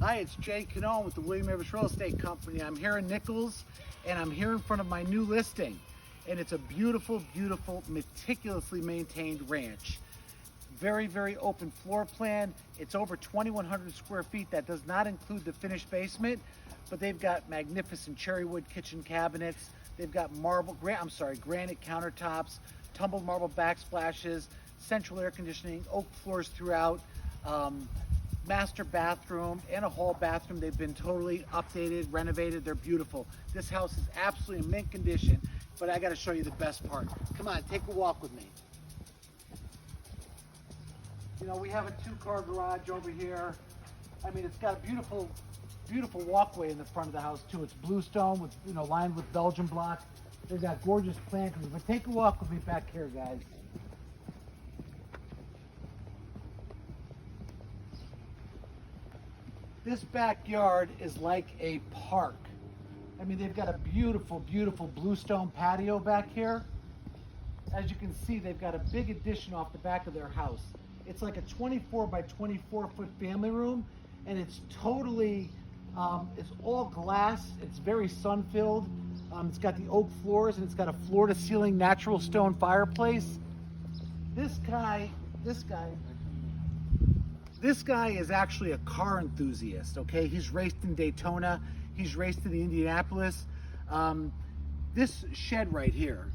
Hi, it's Jay Cannone with the William Evers Real Estate Company. I'm here in Nichols, and I'm here in front of my new listing. And it's a beautiful, beautiful, meticulously maintained ranch. Very, very open floor plan. It's over 2,100 square feet. That does not include the finished basement, but they've got magnificent cherry wood kitchen cabinets. They've got granite countertops, tumbled marble backsplashes, central air conditioning, oak floors throughout. Master bathroom and a hall bathroom. They've been totally updated, renovated. They're beautiful. This house is absolutely in mint condition, but I got to show you the best part. Come on, take a walk with me. You know, we have a 2-car garage over here. I mean, it's got a beautiful, beautiful walkway in the front of the house too. It's bluestone with, lined with Belgian block. They've got gorgeous planters. But take a walk with me back here, guys. This backyard is like a park. I mean, they've got a beautiful, beautiful bluestone patio back here. As you can see, they've got a big addition off the back of their house. It's like a 24 by 24 foot family room, and it's totally, it's all glass. It's very sun-filled. It's got the oak floors, and it's got a floor-to-ceiling natural stone fireplace. This guy is actually a car enthusiast, okay? He's raced in Daytona. He's raced in Indianapolis. This shed right here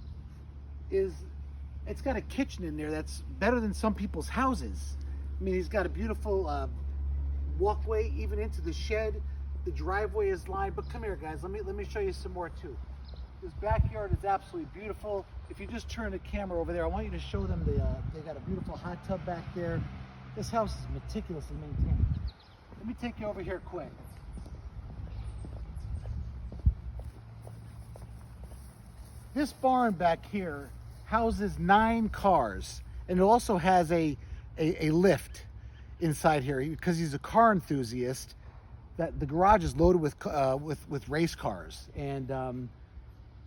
it's got a kitchen in there that's better than some people's houses. I mean, he's got a beautiful walkway even into the shed. The driveway is lined, but come here, guys. Let me show you some more too. This backyard is absolutely beautiful. If you just turn the camera over there, I want you to show them they got a beautiful hot tub back there. This house is meticulously maintained. Let me take you over here quick. This barn back here houses 9 cars, and it also has a lift inside here because he's a car enthusiast. That the garage is loaded with race cars, and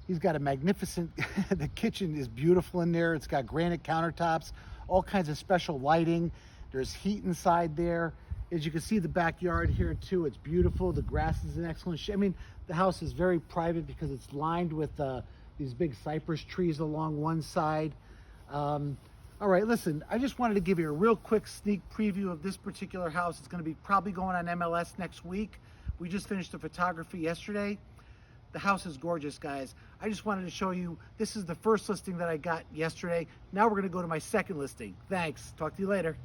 he's got a magnificent. The kitchen is beautiful in there. It's got granite countertops, all kinds of special lighting. There's heat inside there. As you can see, the backyard here too, it's beautiful. The grass is in excellent shape. I mean, the house is very private because it's lined with these big cypress trees along one side. All right, listen, I just wanted to give you a real quick sneak preview of this particular house. It's gonna be probably going on MLS next week. We just finished the photography yesterday. The house is gorgeous, guys. I just wanted to show you, this is the first listing that I got yesterday. Now we're gonna go to my second listing. Thanks, talk to you later.